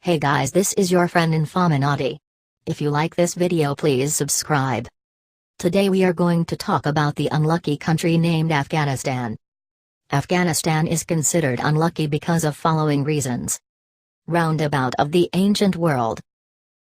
Hey guys, this is your friend Infaminati. If you like this video, please subscribe. Today we are going to talk about the unlucky country named Afghanistan. Afghanistan is considered unlucky because of following reasons. Roundabout of the ancient world.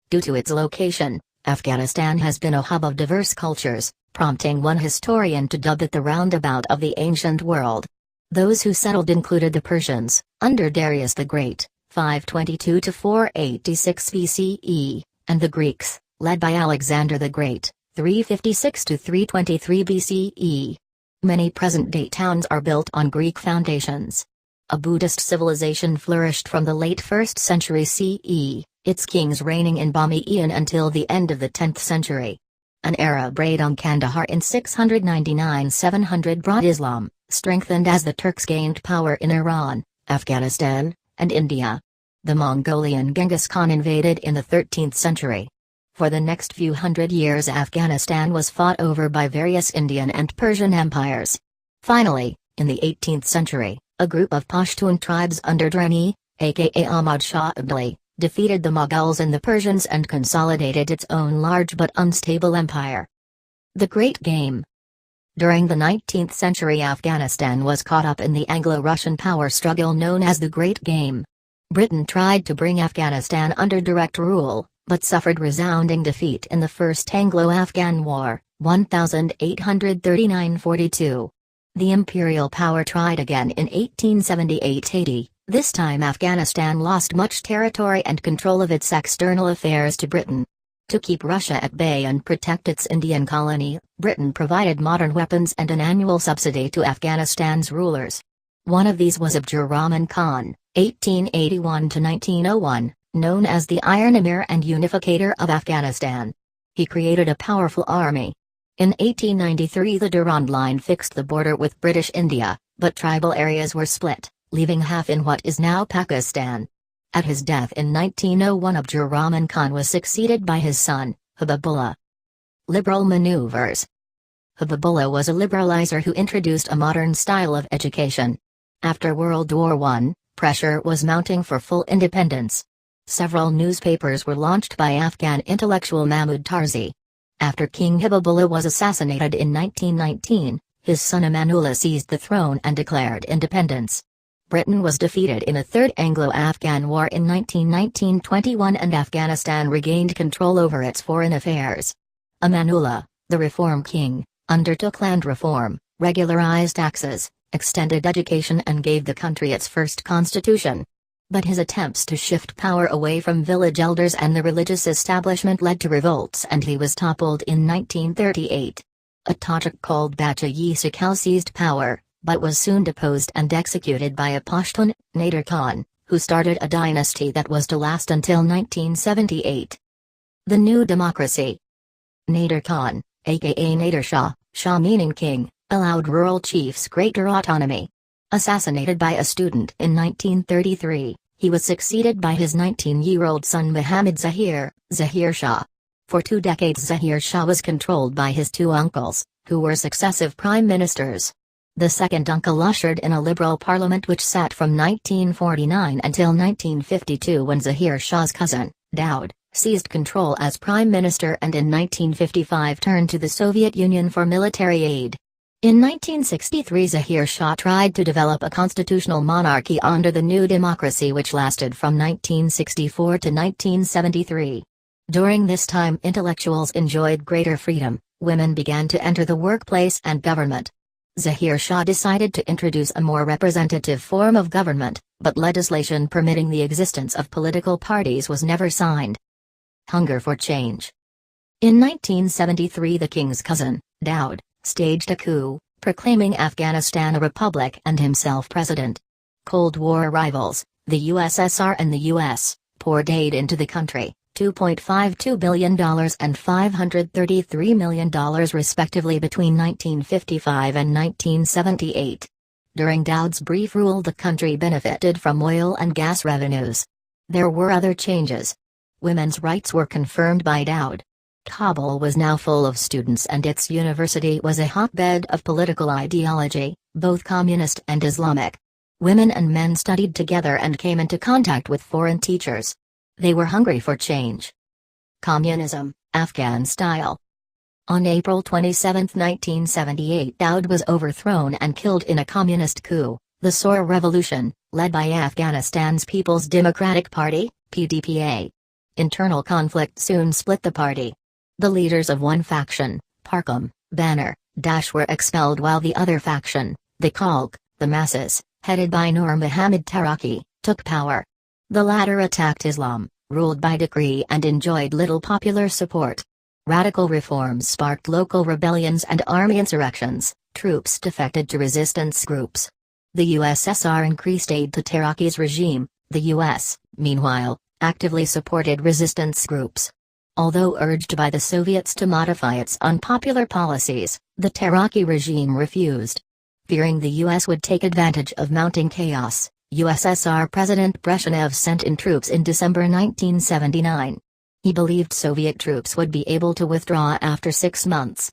Due to its location, Afghanistan has been a hub of diverse cultures, prompting one historian to dub it the roundabout of the ancient world. Those who settled included the Persians, under Darius the Great, 522 to 486 BCE, and the Greeks, led by Alexander the Great, 356 to 323 BCE. Many present-day towns are built on Greek foundations. A Buddhist civilization flourished from the late 1st century CE, its kings reigning in Bamiyan until the end of the 10th century. An Arab raid on Kandahar in 699-700 brought Islam, strengthened as the Turks gained power in Iran, Afghanistan, and India. The Mongolian Genghis Khan invaded in the 13th century. For the next few hundred years Afghanistan was fought over by various Indian and Persian empires. Finally, in the 18th century, a group of Pashtun tribes under Durrani, aka Ahmad Shah Abdali, defeated the Mughals and the Persians and consolidated its own large but unstable empire. The Great Game. During the 19th century Afghanistan was caught up in the Anglo-Russian power struggle known as the Great Game. Britain tried to bring Afghanistan under direct rule, but suffered resounding defeat in the First Anglo-Afghan War, 1839–42. The imperial power tried again in 1878–80, this time Afghanistan lost much territory and control of its external affairs to Britain. To keep Russia at bay and protect its Indian colony, Britain provided modern weapons and an annual subsidy to Afghanistan's rulers. One of these was Abdur Rahman Khan, 1881–1901, known as the Iron Emir and Unificator of Afghanistan. He created a powerful army. In 1893 the Durand Line fixed the border with British India, but tribal areas were split, leaving half in what is now Pakistan. At his death in 1901 Abdur Rahman Khan was succeeded by his son, Habibullah. Liberal maneuvers. Habibullah was a liberalizer who introduced a modern style of education. After World War I, pressure was mounting for full independence. Several newspapers were launched by Afghan intellectual Mahmud Tarzi. After King Habibullah was assassinated in 1919, his son Amanullah seized the throne and declared independence. Britain was defeated in the Third Anglo-Afghan War in 1919–21 and Afghanistan regained control over its foreign affairs. Amanullah, the Reform King, undertook land reform, regularized taxes, extended education and gave the country its first constitution. But his attempts to shift power away from village elders and the religious establishment led to revolts and he was toppled in 1938. A Tajik called Bacha-yi Sakal seized power, but was soon deposed and executed by a Pashtun, Nader Khan, who started a dynasty that was to last until 1978. The New Democracy. Nader Khan, aka Nader Shah, Shah meaning king, allowed rural chiefs greater autonomy. Assassinated by a student in 1933, he was succeeded by his 19-year-old son Muhammad Zahir Shah. For 2 decades Zahir Shah was controlled by his 2 uncles, who were successive prime ministers. The second uncle ushered in a liberal parliament which sat from 1949 until 1952 when Zahir Shah's cousin, Daud, seized control as prime minister and in 1955 turned to the Soviet Union for military aid. In 1963 Zahir Shah tried to develop a constitutional monarchy under the New Democracy which lasted from 1964 to 1973. During this time intellectuals enjoyed greater freedom, women began to enter the workplace and government. Zahir Shah decided to introduce a more representative form of government, but legislation permitting the existence of political parties was never signed. Hunger for change. In 1973 the king's cousin, Daud, staged a coup, proclaiming Afghanistan a republic and himself president. Cold War rivals, the USSR and the US, poured aid into the country, $2.52 billion and $533 million respectively between 1955 and 1978. During Daud's brief rule the country benefited from oil and gas revenues. There were other changes. Women's rights were confirmed by Daud. Kabul was now full of students and its university was a hotbed of political ideology, both communist and Islamic. Women and men studied together and came into contact with foreign teachers. They were hungry for change. Communism, Afghan style. On April 27, 1978, Daoud was overthrown and killed in a communist coup, the Saur Revolution, led by Afghanistan's People's Democratic Party, PDPA. Internal conflict soon split the party. The leaders of one faction, Parkam, Banner, Dash, were expelled while the other faction, the Khalq, the masses, headed by Nur Muhammad Taraki, took power. The latter attacked Islam, ruled by decree, and enjoyed little popular support. Radical reforms sparked local rebellions and army insurrections. Troops defected to resistance groups. The USSR increased aid to Taraki's regime. The US, meanwhile, actively supported resistance groups. Although urged by the Soviets to modify its unpopular policies, the Taraki regime refused. Fearing the US would take advantage of mounting chaos, USSR President Brezhnev sent in troops in December 1979. He believed Soviet troops would be able to withdraw after 6 months.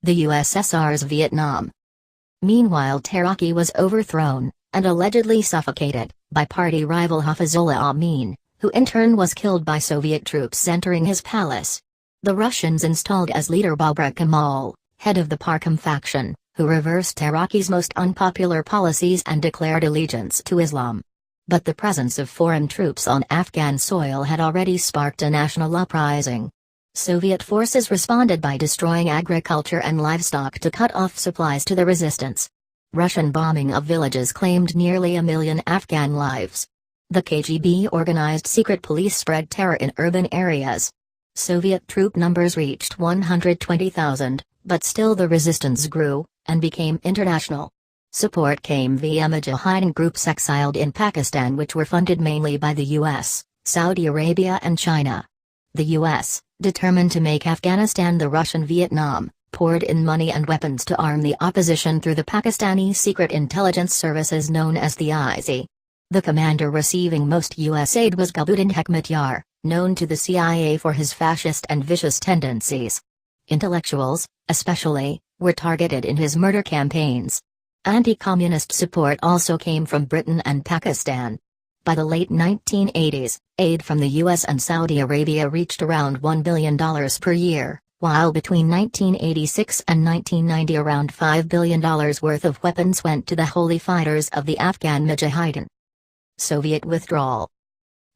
The USSR's Vietnam. Meanwhile, Taraki was overthrown, and allegedly suffocated, by party rival Hafizullah Amin, who in turn was killed by Soviet troops entering his palace. The Russians installed as leader Babur Kemal, head of the Parkam faction, who reversed Taraki's most unpopular policies and declared allegiance to Islam. But the presence of foreign troops on Afghan soil had already sparked a national uprising. Soviet forces responded by destroying agriculture and livestock to cut off supplies to the resistance. Russian bombing of villages claimed nearly 1 million Afghan lives. The KGB organized secret police spread terror in urban areas. Soviet troop numbers reached 120,000, but still the resistance grew, and became international. Support came via Mujahideen groups exiled in Pakistan, which were funded mainly by the US, Saudi Arabia and China. The US, determined to make Afghanistan the Russian Vietnam, poured in money and weapons to arm the opposition through the Pakistani secret intelligence services known as the IC. The commander receiving most US aid was Gulbuddin Hekmatyar, known to the CIA for his fascist and vicious tendencies. Intellectuals, especially, were targeted in his murder campaigns. Anti-communist support also came from Britain and Pakistan. By the late 1980s, aid from the US and Saudi Arabia reached around $1 billion per year, while between 1986 and 1990 around $5 billion worth of weapons went to the holy fighters of the Afghan Mujahideen. Soviet withdrawal.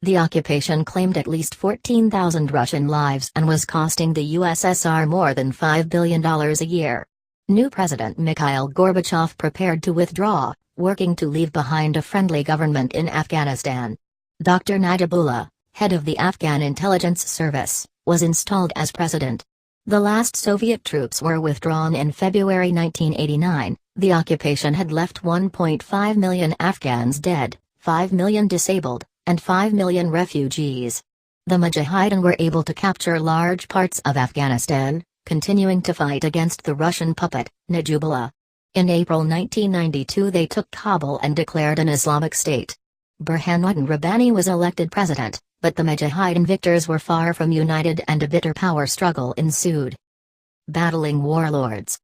The occupation claimed at least 14,000 Russian lives and was costing the USSR more than $5 billion a year. New President Mikhail Gorbachev prepared to withdraw, working to leave behind a friendly government in Afghanistan. Dr. Najibullah, head of the Afghan intelligence service, was installed as president. The last Soviet troops were withdrawn in February 1989. The occupation had left 1.5 million Afghans dead, 5 million disabled, and 5 million refugees. The Mujahideen were able to capture large parts of Afghanistan, continuing to fight against the Russian puppet, Najibullah. In April 1992 they took Kabul and declared an Islamic State. Burhanuddin Rabbani was elected president, but the Mujahideen victors were far from united and a bitter power struggle ensued. Battling warlords.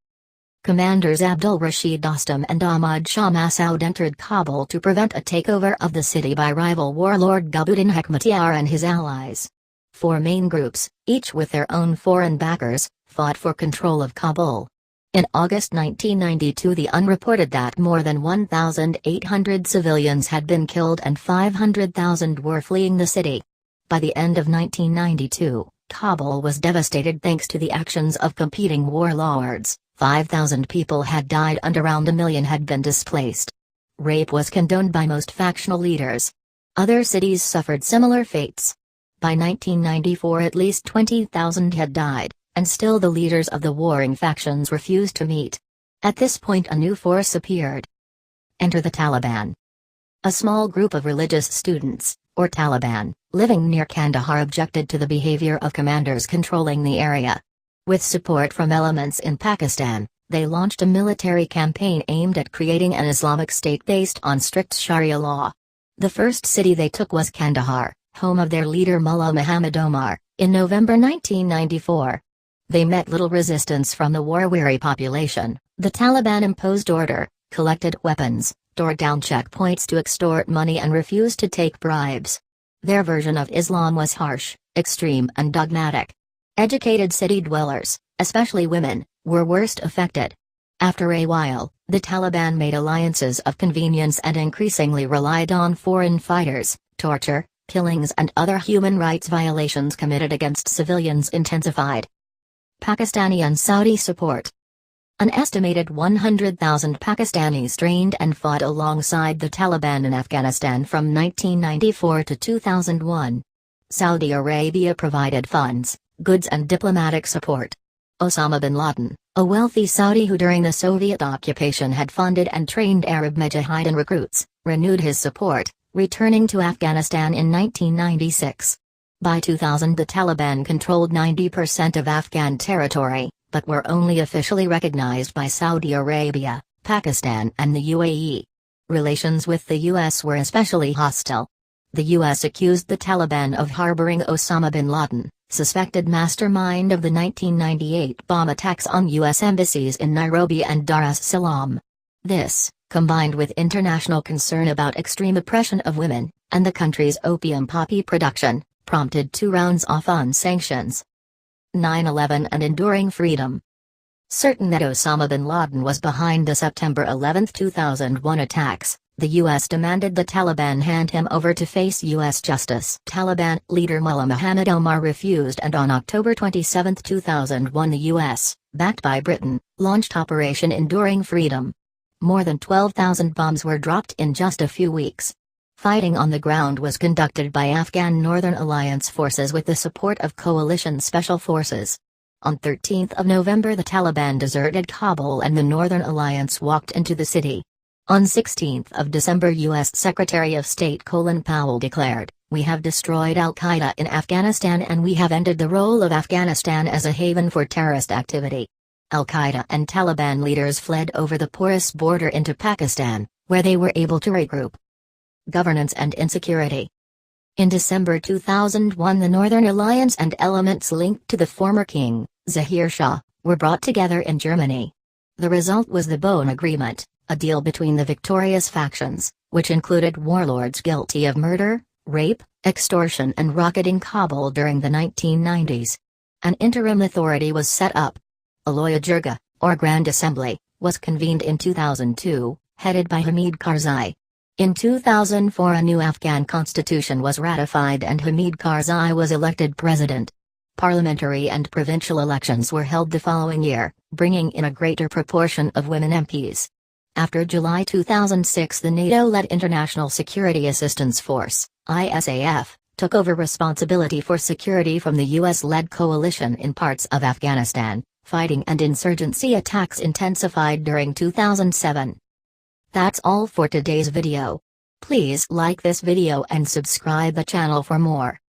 Commanders Abdul Rashid Dostum and Ahmad Shah Massoud entered Kabul to prevent a takeover of the city by rival warlord Gulbuddin Hekmatyar and his allies. 4 main groups, each with their own foreign backers, fought for control of Kabul. In August 1992 the unreported that more than 1,800 civilians had been killed and 500,000 were fleeing the city. By the end of 1992, Kabul was devastated thanks to the actions of competing warlords. 5,000 people had died and around 1 million had been displaced. Rape was condoned by most factional leaders. Other cities suffered similar fates. By 1994 at least 20,000 had died, and still the leaders of the warring factions refused to meet. At this point a new force appeared. Enter the Taliban. A small group of religious students, or Taliban, living near Kandahar objected to the behavior of commanders controlling the area. With support from elements in Pakistan, they launched a military campaign aimed at creating an Islamic State based on strict Sharia law. The first city they took was Kandahar, home of their leader Mullah Muhammad Omar, in November 1994. They met little resistance from the war-weary population. The Taliban imposed order, collected weapons, tore down checkpoints to extort money and refused to take bribes. Their version of Islam was harsh, extreme and dogmatic. Educated city dwellers, especially women, were worst affected. After a while, the Taliban made alliances of convenience and increasingly relied on foreign fighters. Torture, killings and other human rights violations committed against civilians intensified. Pakistani and Saudi support. An estimated 100,000 Pakistanis trained and fought alongside the Taliban in Afghanistan from 1994 to 2001. Saudi Arabia provided funds, goods and diplomatic support. Osama bin Laden, a wealthy Saudi who during the Soviet occupation had funded and trained Arab Mujahideen recruits, renewed his support, returning to Afghanistan in 1996. By 2000 the Taliban controlled 90% of Afghan territory, but were only officially recognized by Saudi Arabia, Pakistan and the UAE. Relations with the U.S. were especially hostile. The U.S. accused the Taliban of harboring Osama bin Laden, suspected mastermind of the 1998 bomb attacks on U.S. embassies in Nairobi and Dar es Salaam. This, combined with international concern about extreme oppression of women, and the country's opium poppy production, prompted 2 rounds off on sanctions. 9/11 and enduring freedom. Certain that Osama bin Laden was behind the September 11, 2001 attacks, the U.S. demanded the Taliban hand him over to face U.S. justice. Taliban leader Mullah Muhammad Omar refused, and on October 27, 2001 the U.S., backed by Britain, launched Operation Enduring Freedom. More than 12,000 bombs were dropped in just a few weeks. Fighting on the ground was conducted by Afghan Northern Alliance forces with the support of coalition special forces. On 13 November the Taliban deserted Kabul and the Northern Alliance walked into the city. On 16 December U.S. Secretary of State Colin Powell declared, "We have destroyed al-Qaeda in Afghanistan and we have ended the role of Afghanistan as a haven for terrorist activity." Al-Qaeda and Taliban leaders fled over the porous border into Pakistan, where they were able to regroup. Governance and insecurity. In December 2001 the Northern Alliance and elements linked to the former king, Zahir Shah, were brought together in Germany. The result was the Bonn Agreement, a deal between the victorious factions, which included warlords guilty of murder, rape, extortion and rocketing Kabul during the 1990s. An interim authority was set up. A Loya Jirga, or Grand Assembly, was convened in 2002, headed by Hamid Karzai. In 2004 a new Afghan constitution was ratified and Hamid Karzai was elected president. Parliamentary and provincial elections were held the following year, bringing in a greater proportion of women MPs. After July 2006 the NATO-led International Security Assistance Force, ISAF, took over responsibility for security from the US-led coalition in parts of Afghanistan. Fighting and insurgency attacks intensified during 2007. That's all for today's video. Please like this video and subscribe the channel for more.